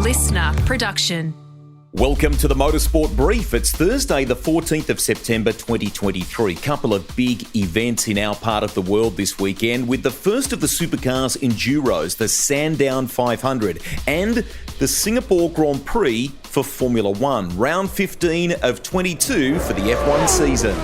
listener production. Welcome to the Motorsport Brief. It's Thursday, the 14th of September 2023. Couple of big events in our part of the world this weekend, with the first of the Supercars Enduros, the Sandown 500, and the Singapore Grand Prix for Formula One. Round 15 of 22 for the F1 season.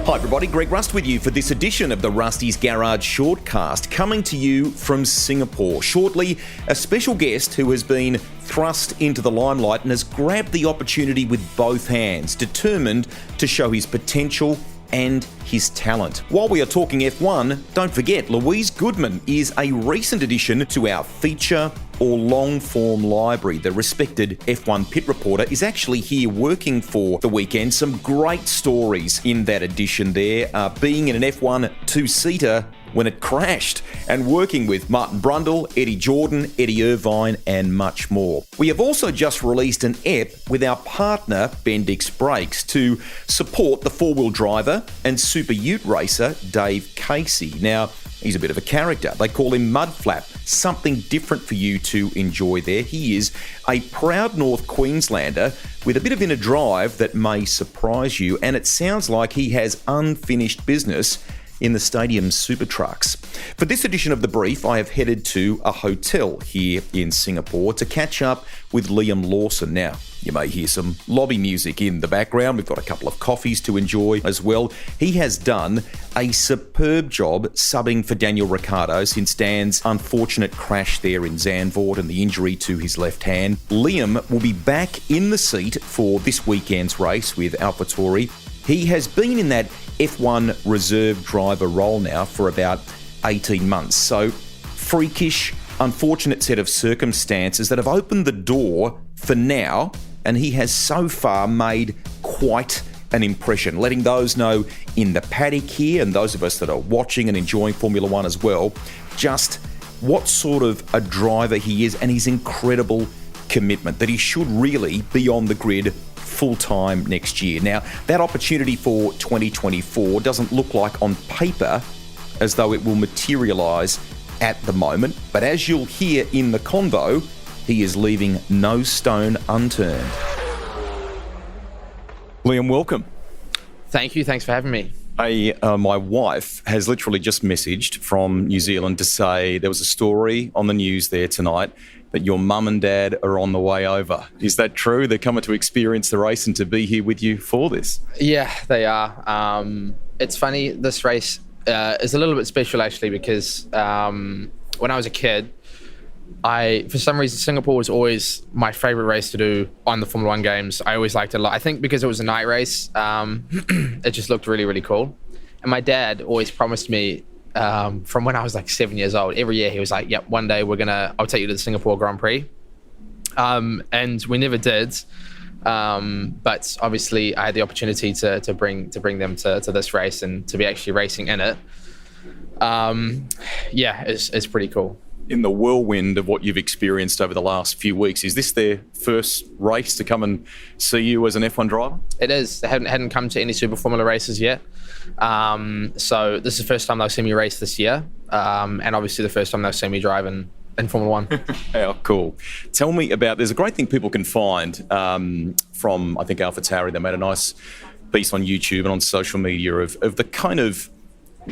Hi everybody, Greg Rust with you for this edition of the Rusty's Garage Shortcast, coming to you from Singapore. Shortly, a special guest who has been thrust into the limelight and has grabbed the opportunity with both hands, determined to show his potential and his talent. While we are talking F1, don't forget, Louise Goodman is a recent addition to our feature or long-form library. The respected F1 pit reporter is actually here working for the weekend. Some great stories in that edition there, being in an F1 two-seater when it crashed, and working with Martin Brundle, Eddie Jordan, Eddie Irvine, and much more. We have also just released an ep with our partner, Bendix Brakes, to support the four-wheel driver and super ute racer, Dave Casey. Now, he's a bit of a character. They call him Mudflap. Something different for you to enjoy there. He is a proud North Queenslander with a bit of inner drive that may surprise you, and it sounds like he has unfinished business in the stadium's super trucks. For this edition of The Brief, I have headed to a hotel here in Singapore to catch up with Liam Lawson. Now, you may hear some lobby music in the background. We've got a couple of coffees to enjoy as well. He has done a superb job subbing for Daniel Ricciardo since Dan's unfortunate crash there in Zandvoort and the injury to his left hand. Liam will be back in the seat for this weekend's race with AlphaTauri. He has been in that F1 reserve driver role now for about 18 months. So, freakish, unfortunate set of circumstances that have opened the door for now, and he has so far made quite an impression, letting those know in the paddock here and those of us that are watching and enjoying Formula One as well, just what sort of a driver he is and his incredible commitment, that he should really be on the grid full-time next year. Now, that opportunity for 2024 doesn't look like on paper as though it will materialise at the moment, but as you'll hear in the convo, he is leaving no stone unturned. Liam, welcome. Thank you. Thanks for having me. My wife has literally just messaged from New Zealand to say there was a story on the news there tonight that your mum and dad are on the way over. Is that true? They're coming to experience the race and to be here with you for this? Yeah, they are. It's funny, this race is a little bit special actually because when I was a kid, for some reason, Singapore was always my favourite race to do on the Formula One games. I always liked it a lot. I think because it was a night race, it just looked really, really cool. And my dad always promised me, from when I was like 7 years old, every year he was like, yep, one day I'll take you to the Singapore Grand Prix. And we never did. But obviously I had the opportunity to bring them to this race and to be actually racing in it. It's pretty cool. In the whirlwind of what you've experienced over the last few weeks, is this their first race to come and see you as an F1 driver? It is. They hadn't come to any Super Formula races yet. So this is the first time they'll see me race this year. And obviously the first time they'll see me drive in Formula One. How cool. Tell me about, there's a great thing people can find from, I think, AlphaTauri. They made a nice piece on YouTube and on social media of the kind of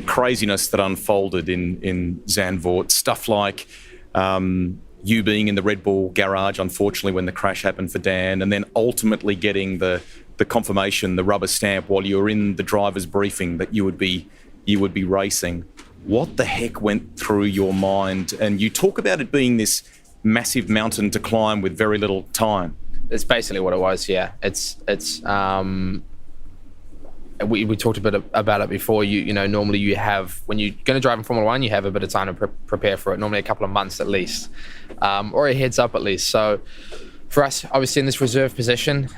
craziness that unfolded in Zandvoort. Stuff like you being in the Red Bull garage, unfortunately, when the crash happened for Dan, and then ultimately getting the confirmation, the rubber stamp, while you were in the driver's briefing that you would be racing. What the heck went through your mind? And you talk about it being this massive mountain to climb with very little time. It's basically what it was, yeah. We talked a bit about it before. You know, normally you have, when you're going to drive in Formula One, you have a bit of time to prepare for it, normally a couple of months at least, or a heads up at least. So for us, obviously in this reserve position,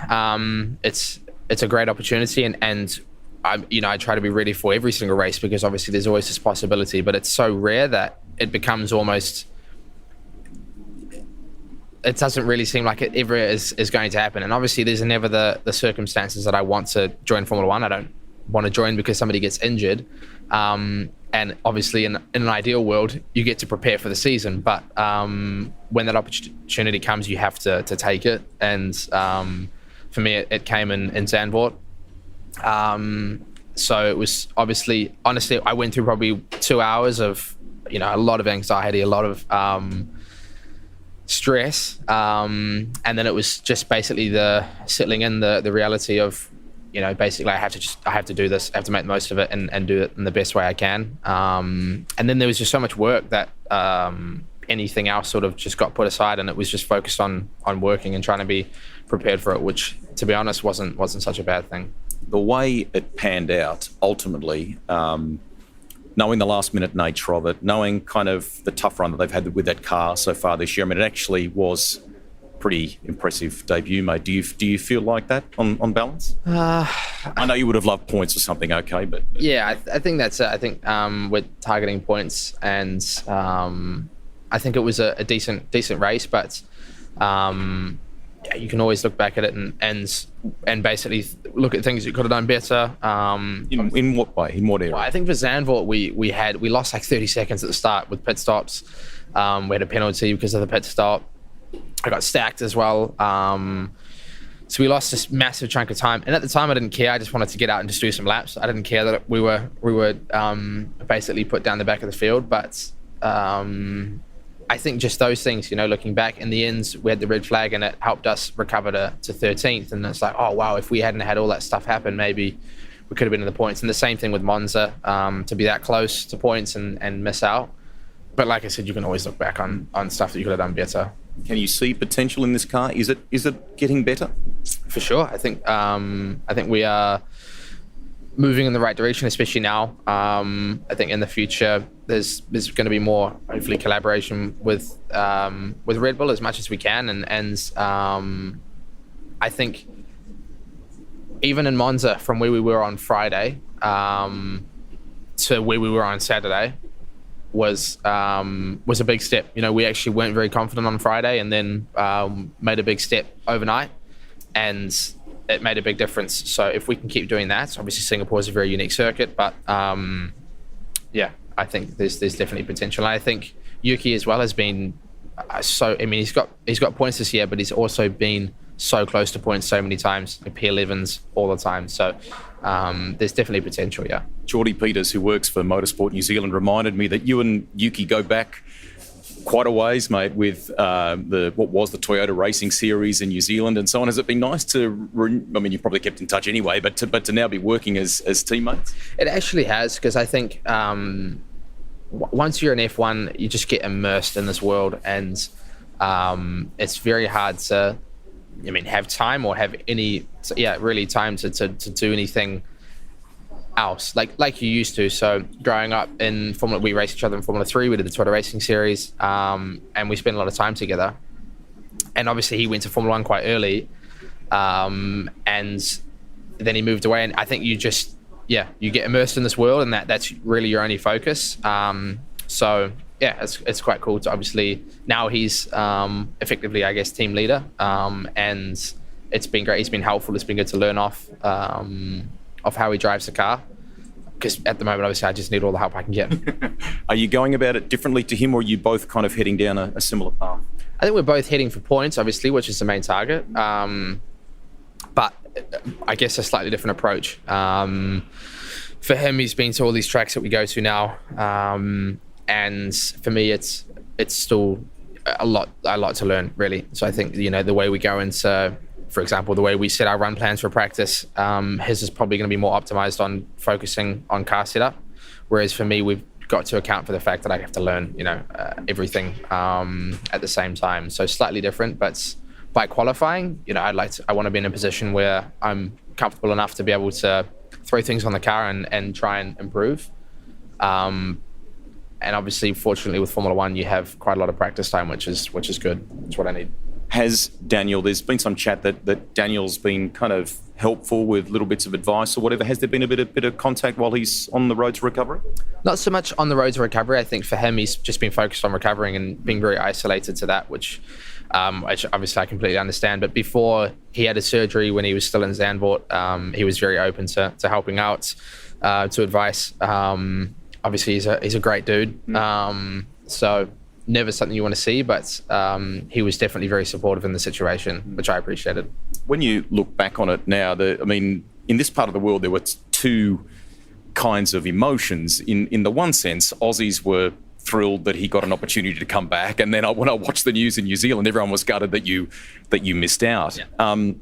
it's a great opportunity, and I try to be ready for every single race because obviously there's always this possibility, but it's so rare that it becomes almost, it doesn't really seem like it ever is going to happen. And obviously there's never the circumstances that I want to join Formula One. I don't want to join because somebody gets injured. And obviously, in an ideal world, you get to prepare for the season. But when that opportunity comes, you have to take it. And for me, it came in Zandvoort. So it was honestly, I went through probably 2 hours of, a lot of anxiety, a lot of stress. And then it was just basically the settling in the reality of, basically I have to do this, I have to make the most of it and do it in the best way I can. And then there was just so much work that anything else sort of just got put aside, and it was just focused on working and trying to be prepared for it, which, to be honest, wasn't such a bad thing. The way it panned out, ultimately, knowing the last-minute nature of it, knowing kind of the tough run that they've had with that car so far this year, I mean, it actually was pretty impressive debut, mate. Do you feel like that on balance? I know you would have loved points or something, okay, but... Yeah, I think that's it. I think we're targeting points, and I think it was a decent race, but... you can always look back at it and basically look at things you could have done better. In what way? In what area? Well, I think for Zandvoort, we lost like 30 seconds at the start with pit stops. We had a penalty because of the pit stop. I got stacked as well. So we lost this massive chunk of time. And at the time, I didn't care. I just wanted to get out and just do some laps. I didn't care that we were basically put down the back of the field. But I think just those things, looking back, in the end, we had the red flag and it helped us recover to 13th. And it's like, oh, wow, if we hadn't had all that stuff happen, maybe we could have been in the points. And the same thing with Monza, to be that close to points and miss out. But like I said, you can always look back on stuff that you could have done better. Can you see potential in this car? Is it getting better? For sure. I think we are moving in the right direction, especially now. I think in the future there's going to be more, hopefully, collaboration with Red Bull as much as we can, and I think even in Monza, from where we were on Friday to where we were on Saturday was a big step. We actually weren't very confident on Friday, and then made a big step overnight, and it made a big difference. So if we can keep doing that, obviously Singapore is a very unique circuit, but yeah, I think there's definitely potential. And I think Yuki as well has been he's got points this year, but he's also been so close to points so many times, P11s all the time. So there's definitely potential, yeah. Geordie Peters, who works for Motorsport New Zealand, reminded me that you and Yuki go back quite a ways, mate, with what was the Toyota Racing Series in New Zealand and so on. Has it been nice to... I mean, you've probably kept in touch anyway, but to now be working as teammates? It actually has, because I think once you're in F1, you just get immersed in this world, and it's very hard to... have time or have any, really time to do anything else like you used to. So growing up in Formula, we raced each other in Formula 3. We did the Toyota Racing Series, and we spent a lot of time together. And obviously he went to Formula 1 quite early, and then he moved away. And I think you just, you get immersed in this world, and that's really your only focus. So yeah, it's quite cool to obviously now he's effectively, I guess, team leader, and it's been great. He's been helpful. It's been good to learn off how he drives the car, because at the moment, obviously, I just need all the help I can get. Are you going about it differently to him, or are you both kind of heading down a similar path? I think we're both heading for points, obviously, which is the main target, but I guess a slightly different approach. For him, he's been to all these tracks that we go to now, and for me, it's still a lot to learn, really. So I think, the way we go into, for example, the way we set our run plans for practice, his is probably going to be more optimized on focusing on car setup, whereas for me, we've got to account for the fact that I have to learn, everything at the same time. So slightly different, but by qualifying, I want to be in a position where I'm comfortable enough to be able to throw things on the car and try and improve. And obviously, fortunately, with Formula 1, you have quite a lot of practice time, which is good. It's what I need. Has Daniel, there's been some chat that Daniel's been kind of helpful with little bits of advice or whatever. Has there been a bit of contact while he's on the road to recovery? Not so much on the road to recovery. I think for him, he's just been focused on recovering and being very isolated to that, which obviously I completely understand. But before he had his surgery, when he was still in Zandvoort, he was very open to helping out, to advice. obviously he's a great dude. So never something you want to see, but he was definitely very supportive in the situation, which I appreciated. When you look back on it now, in this part of the world, there were two kinds of emotions. In the one sense, Aussies were thrilled that he got an opportunity to come back, and then when I watched the news in New Zealand, everyone was gutted that you missed out. Yeah.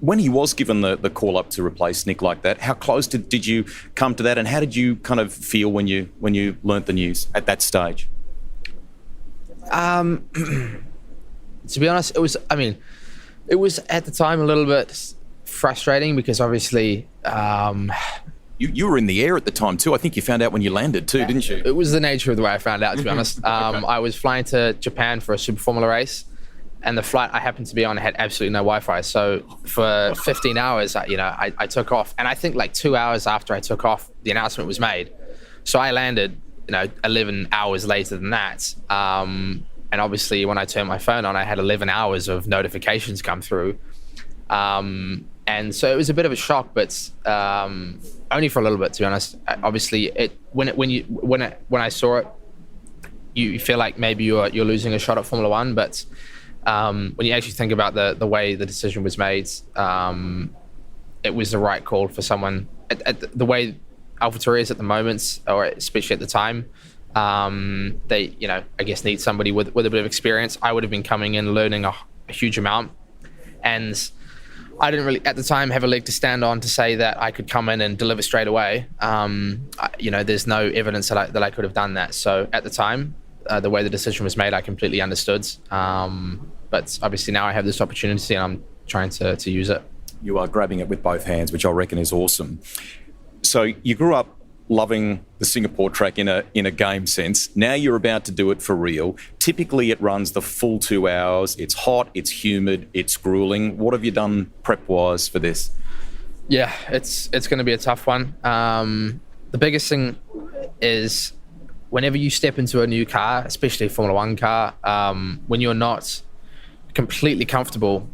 When he was given the call up to replace Nick like that, how close did you come to that, and how did you kind of feel when you learnt the news at that stage? To be honest, it was at the time a little bit frustrating because obviously you were in the air at the time too. I think you found out when you landed too, didn't you? It was the nature of the way I found out, to be honest. Okay. I was flying to Japan for a Super Formula race, and the flight I happened to be on had absolutely no Wi-Fi. So for 15 hours, I took off, and I think like 2 hours after I took off, the announcement was made. So I landed, 11 hours later than that. And obviously, when I turned my phone on, I had 11 hours of notifications come through. And so it was a bit of a shock, but only for a little bit, to be honest. Obviously, when I saw it, you feel like maybe you're losing a shot at Formula One. But when you actually think about the way the decision was made, it was the right call for someone. The way AlphaTauri is at the moment, or especially at the time, they I guess need somebody with a bit of experience. I would have been coming in learning a huge amount, and I didn't really, at the time, have a leg to stand on to say that I could come in and deliver straight away. There's no evidence that I could have done that. So at the time, the way the decision was made, I completely understood. But obviously now I have this opportunity and I'm trying to use it. You are grabbing it with both hands, which I reckon is awesome. So you grew up loving the Singapore track in a game sense. Now you're about to do it for real. Typically it runs the full 2 hours. It's hot, it's humid, it's grueling. What have you done prep-wise for this? Yeah, it's going to be a tough one. The biggest thing is whenever you step into a new car, especially a Formula One car, when you're not completely comfortable,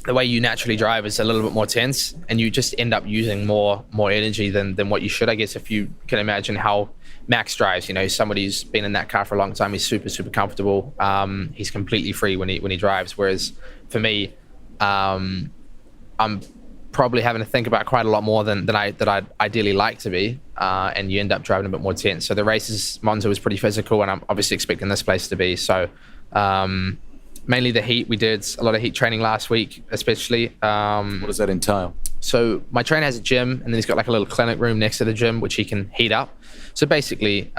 the way you naturally drive is a little bit more tense, and you just end up using more energy than what you should. I guess if you can imagine how Max drives, somebody who's been in that car for a long time, he's super, super comfortable. He's completely free when he drives. Whereas for me, I'm probably having to think about quite a lot more than I'd ideally like to be, and you end up driving a bit more tense. So the races, Monza was pretty physical, and I'm obviously expecting this place to be. So mainly the heat. We did a lot of heat training last week, especially. What does that entail? So my trainer has a gym, and then he's got like a little clinic room next to the gym, which he can heat up. So basically,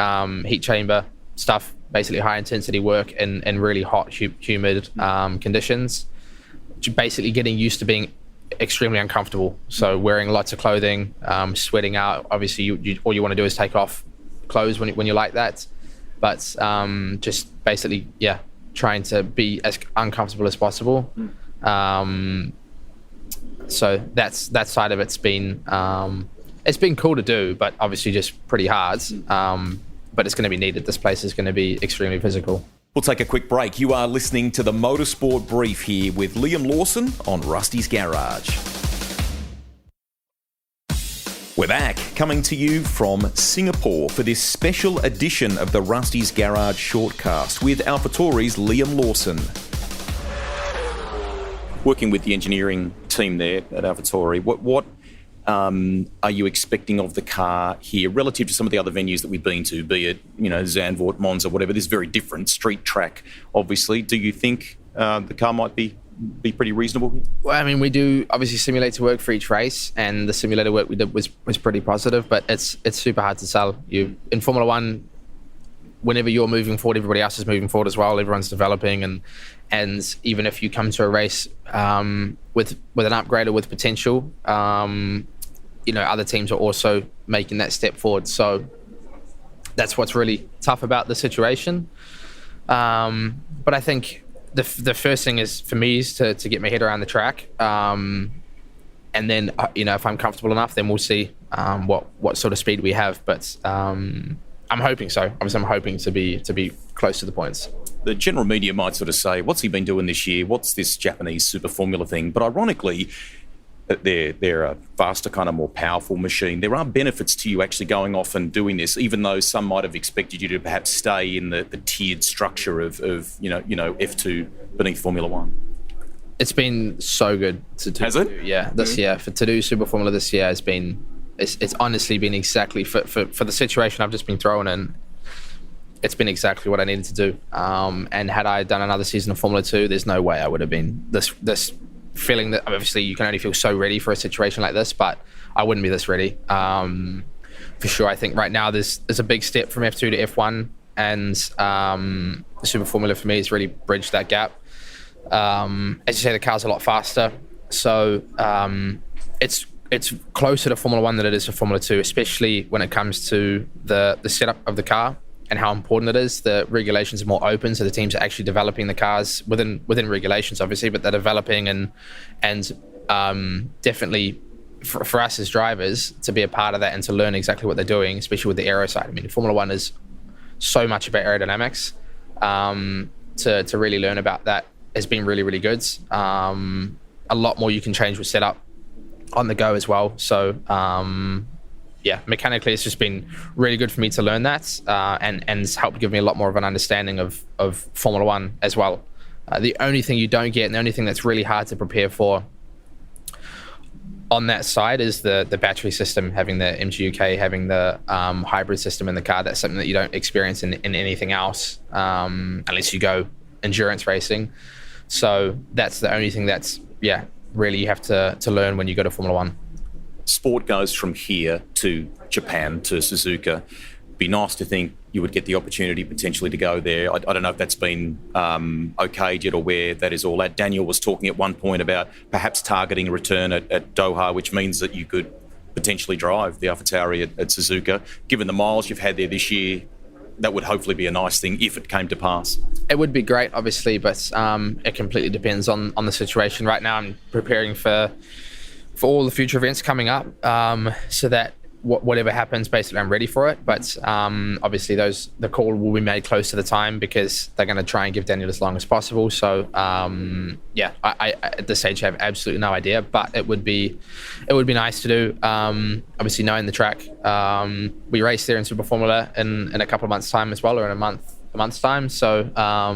heat chamber stuff, basically high intensity work in really hot, humid conditions. Basically getting used to being extremely uncomfortable. So wearing lots of clothing, sweating out. Obviously, all you want to do is take off clothes when you like that. But just basically, trying to be as uncomfortable as possible. So that side of it's been cool to do, but obviously just pretty hard. But it's going to be needed. This place is going to be extremely physical. We'll take a quick break. You are listening to the Motorsport Brief here with Liam Lawson on Rusty's Garage. We're back, coming to you from Singapore for this special edition of the Rusty's Garage shortcast with AlphaTauri's Liam Lawson. Working with the engineering team there at AlphaTauri, what are you expecting of the car here relative to some of the other venues that we've been to, be it Zandvoort, Monza, whatever? This is very different, street track, obviously. Do you think the car might be pretty reasonable? Well, I mean, we do obviously simulator work for each race, and the simulator work we did was pretty positive, but it's super hard to sell. In Formula One, whenever you're moving forward, everybody else is moving forward as well. Everyone's developing, and even if you come to a race with an upgrade or with potential, other teams are also making that step forward. So that's what's really tough about the situation. But I think the first thing is for me is to get my head around the track, and then if I'm comfortable enough, then we'll see what sort of speed we have. But I'm hoping so. Obviously, I'm hoping to be close to the points. The general media might sort of say, what's he been doing this year? What's this Japanese super formula thing? But ironically, they're a faster, kind of more powerful machine. There are benefits to you actually going off and doing this, even though some might have expected you to perhaps stay in the tiered structure of F2 beneath Formula One. It's been so good to do. Has it? Yeah, this year. To do Super Formula this year has been, it's honestly been exactly, for the situation I've just been thrown in, it's been exactly what I needed to do. And had I done another season of Formula 2, there's no way I would have been this feeling that, obviously you can only feel so ready for a situation like this, but I wouldn't be this ready. For sure, I think right now there's a big step from F2 to F1, and the Super Formula for me has really bridged that gap. As you say, the car's a lot faster, so it's closer to Formula 1 than it is to Formula 2, especially when it comes to the setup of the car and how important it is. The regulations are more open, so the teams are actually developing the cars within regulations, obviously, but they're developing and definitely for us as drivers to be a part of that and to learn exactly what they're doing, especially with the aero side. I mean, Formula 1 is so much about aerodynamics. To really learn about that has been really, really good. A lot more you can change with setup on the go as well. So, mechanically, it's just been really good for me to learn that and it's helped give me a lot more of an understanding of Formula 1 as well. The only thing you don't get, and the only thing that's really hard to prepare for on that side is the battery system, having the MGUK, having the hybrid system in the car. That's something that you don't experience in anything else unless you go endurance racing. So that's the only thing that's, really you have to learn when you go to Formula 1. Sport goes from here to Japan, to Suzuka. Be nice to think you would get the opportunity potentially to go there. I don't know if that's been okayed yet or where that is all at. Daniel was talking at one point about perhaps targeting a return at Doha, which means that you could potentially drive the AlphaTauri at Suzuka. Given the miles you've had there this year, that would hopefully be a nice thing if it came to pass. It would be great, obviously, but it completely depends on the situation. Right now, I'm preparing for all the future events coming up, so that whatever happens, basically, I'm ready for it. But obviously, the call will be made close to the time because they're going to try and give Daniel as long as possible. So, I at this stage have absolutely no idea, but it would be nice to do. Obviously, knowing the track, we race there in Super Formula in a couple of months' time as well, or in a month's time. So, a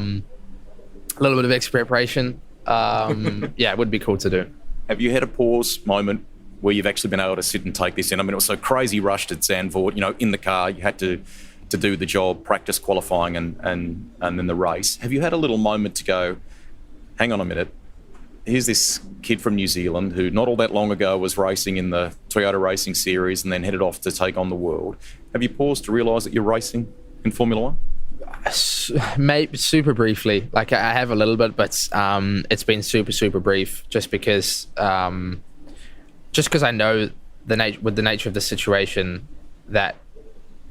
little bit of extra preparation. It would be cool to do. Have you had a pause moment where you've actually been able to sit and take this in? I mean, it was so crazy rushed at Zandvoort, in the car. You had to do the job, practice qualifying and then the race. Have you had a little moment to go, hang on a minute, here's this kid from New Zealand who not all that long ago was racing in the Toyota Racing Series and then headed off to take on the world. Have you paused to realise that you're racing in Formula 1? Maybe super briefly. Like I have a little bit, but it's been super brief just because I know with the nature of the situation that,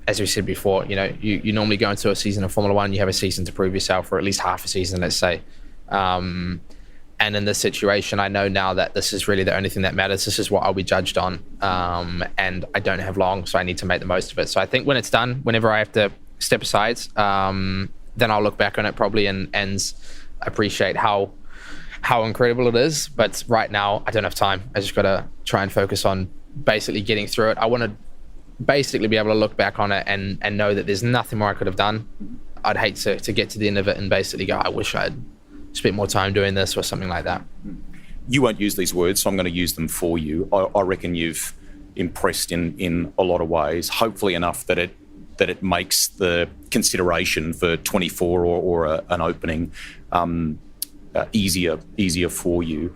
as we said before, you normally go into a season of Formula 1, you have a season to prove yourself, or at least half a season, let's say. And in this situation, I know now that this is really the only thing that matters. This is what I'll be judged on. And I don't have long, so I need to make the most of it. So I think when it's done, whenever I have to step aside, then I'll look back on it probably and appreciate how incredible it is. But right now, I don't have time. I just got to try and focus on basically getting through it. I want to basically be able to look back on it and know that there's nothing more I could have done. I'd hate to get to the end of it and basically go, I wish I'd spent more time doing this or something like that. You won't use these words, so I'm going to use them for you. I reckon you've impressed in a lot of ways, hopefully enough that it makes the consideration for 24 or an opening easier for you.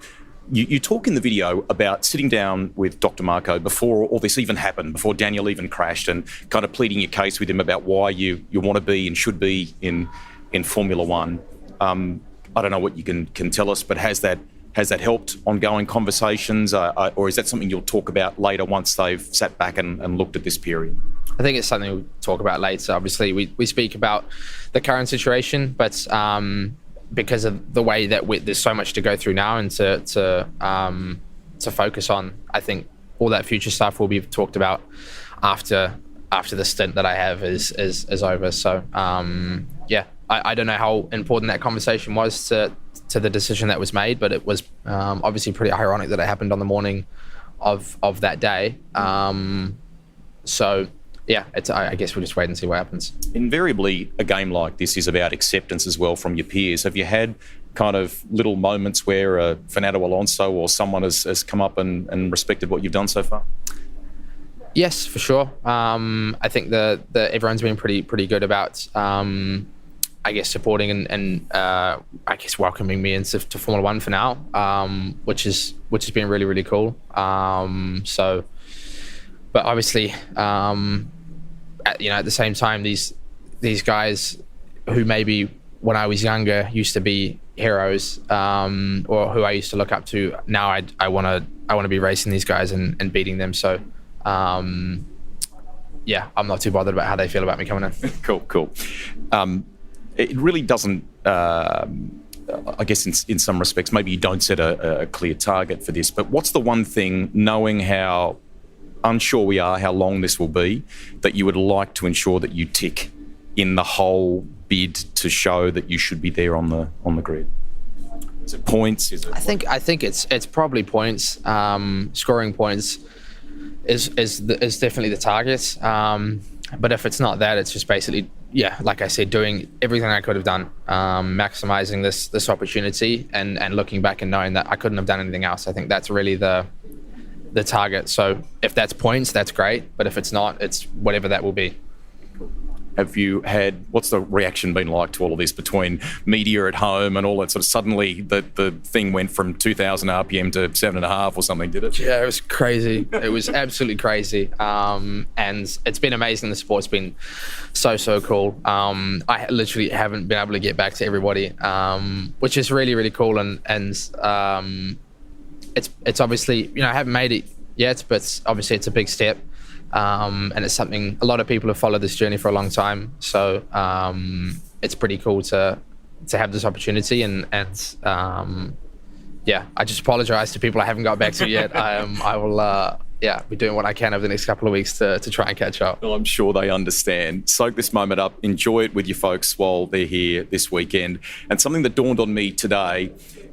You talk in the video about sitting down with Dr. Marco before all this even happened, before Daniel even crashed, and kind of pleading your case with him about why you want to be and should be in Formula One. I don't know what you can tell us, but has that helped ongoing conversations, or is that something you'll talk about later once they've sat back and looked at this period? I think it's something we'll talk about later. Obviously, we speak about the current situation, but because of the way that there's so much to go through now and to focus on, I think all that future stuff will be talked about after the stint that I have is over. So I don't know how important that conversation was to the decision that was made, but it was obviously pretty ironic that it happened on the morning of that day. So yeah, I guess we'll just wait and see what happens. Invariably, a game like this is about acceptance as well from your peers. Have you had kind of little moments where Fernando Alonso or someone has come up and respected what you've done so far? Yes, for sure. I think the everyone's been pretty good about, I guess, supporting and I guess welcoming me into Formula One for now, which has been really, really cool. So, but obviously, at the same time, these guys who maybe when I was younger used to be heroes, or who I used to look up to, now I want to be racing these guys and beating them. So. Yeah, I'm not too bothered about how they feel about me coming in. Cool. It really doesn't, I guess in some respects, maybe you don't set a clear target for this, but what's the one thing, knowing how unsure we are how long this will be, that you would like to ensure that you tick in the whole bid to show that you should be there on the grid? Is it points? Is it? I think it's probably points. Scoring points is definitely the target. But if it's not that, it's just basically, like I said, doing everything I could have done, maximizing this opportunity and looking back and knowing that I couldn't have done anything else. I think that's really the target. So if that's points, that's great. But if it's not, it's whatever that will be. What's the reaction been like to all of this between media at home and all that sort of, suddenly the thing went from 2,000 RPM to 7.5 or something, did it? Yeah, it was crazy. It was absolutely crazy. And it's been amazing. The sport's been so cool. I literally haven't been able to get back to everybody, which is really, really cool. And it's obviously, I haven't made it yet, but obviously it's a big step. And it's something a lot of people have followed this journey for a long time. So it's pretty cool to have this opportunity. And I just apologize to people I haven't got back to yet. I will be doing what I can over the next couple of weeks to try and catch up. Well, I'm sure they understand. Soak this moment up, enjoy it with your folks while they're here this weekend. And something that dawned on me today,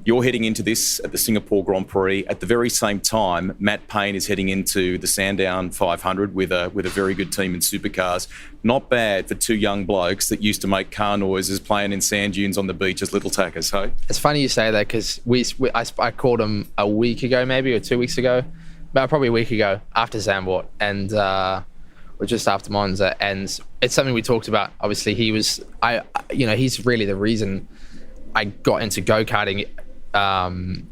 you're heading into this at the Singapore Grand Prix. At the very same time, Matt Payne is heading into the Sandown 500 with a very good team in Supercars. Not bad for two young blokes that used to make car noises playing in sand dunes on the beach as little tackers, hey? It's funny you say that, because I called him a week ago maybe, or 2 weeks ago, but probably a week ago after Zandvoort, and or just after Monza, and it's something we talked about. Obviously, he's really the reason I got into go-karting.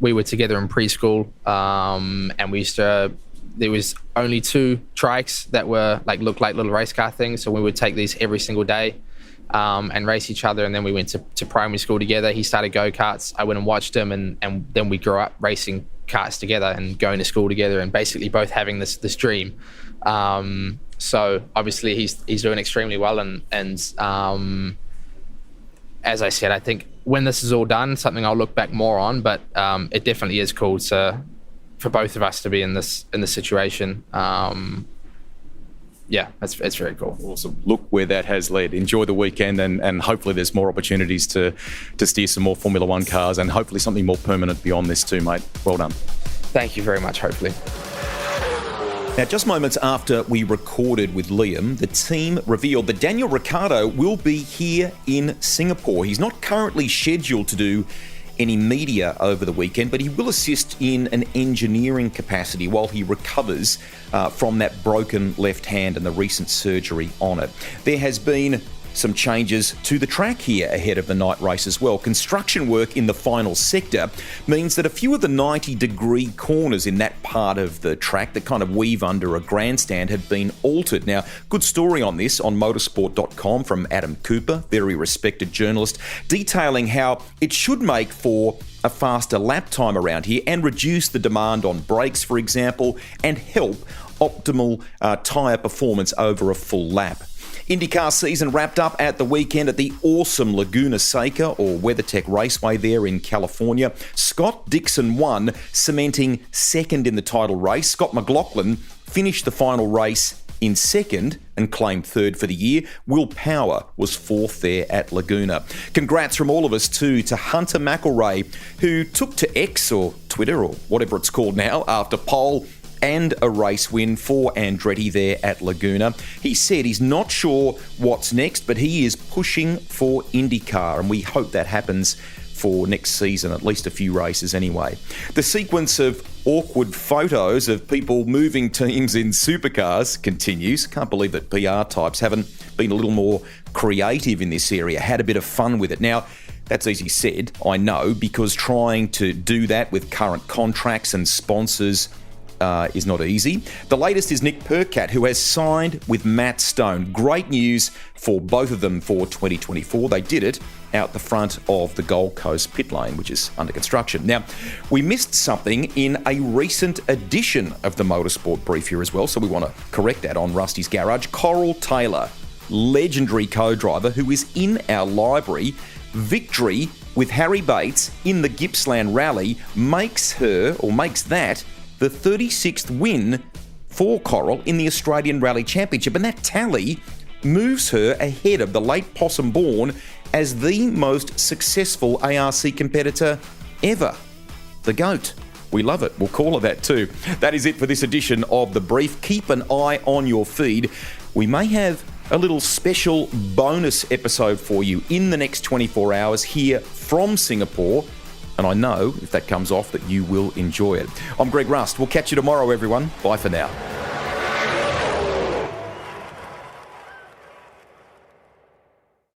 We were together in preschool, and we used to, there was only 2 trikes that were looked like little race car things. So we would take these every single day, and race each other. And then we went to primary school together. He started go-karts. I went and watched him, and then we grew up racing karts together and going to school together, and basically both having this dream. So obviously he's doing extremely well. And as I said, I think when this is all done, something I'll look back more on, but it definitely is cool for both of us to be in this situation. It's very cool. Awesome. Look where that has led. Enjoy the weekend, and hopefully there's more opportunities to steer some more Formula One cars, and hopefully something more permanent beyond this too, mate. Well done. Thank you very much, hopefully. Now, just moments after we recorded with Liam, the team revealed that Daniel Ricciardo will be here in Singapore. He's not currently scheduled to do any media over the weekend, but he will assist in an engineering capacity while he recovers from that broken left hand and the recent surgery on it. There has been some changes to the track here ahead of the night race as well. Construction work in the final sector means that a few of the 90-degree corners in that part of the track that kind of weave under a grandstand have been altered. Now, good story on this on motorsport.com from Adam Cooper, very respected journalist, detailing how it should make for a faster lap time around here and reduce the demand on brakes, for example, and help optimal tyre performance over a full lap. Indy Car season wrapped up at the weekend at the awesome Laguna Seca or WeatherTech Raceway there in California. Scott Dixon won, cementing second in the title race. Scott McLaughlin finished the final race in second and claimed third for the year. Will Power was fourth there at Laguna. Congrats from all of us too to Hunter McElrea, who took to X or Twitter or whatever it's called now after pole and a race win for Andretti there at Laguna. He said he's not sure what's next, but he is pushing for Indy Car, and we hope that happens for next season, at least a few races anyway. The sequence of awkward photos of people moving teams in supercars continues. Can't believe that PR types haven't been a little more creative in this area, had a bit of fun with it. Now, that's easy said, I know, because trying to do that with current contracts and sponsors is not easy. The latest is Nick Percat, who has signed with Matt Stone. Great news for both of them for 2024. They did it out the front of the Gold Coast pit lane, which is under construction. Now, we missed something in a recent edition of the Motorsport Brief here as well, so we want to correct that on Rusty's Garage. Coral Taylor, legendary co-driver who is in our library. Victory with Harry Bates in the Gippsland Rally makes that the 36th win for Coral in the Australian Rally Championship, and that tally moves her ahead of the late Possum Bourne as the most successful ARC competitor ever. The GOAT. We love it. We'll call her that too. That is it for this edition of The Brief. Keep an eye on your feed. We may have a little special bonus episode for you in the next 24 hours here from Singapore. And I know if that comes off that you will enjoy it. I'm Greg Rust. We'll catch you tomorrow, everyone. Bye for now.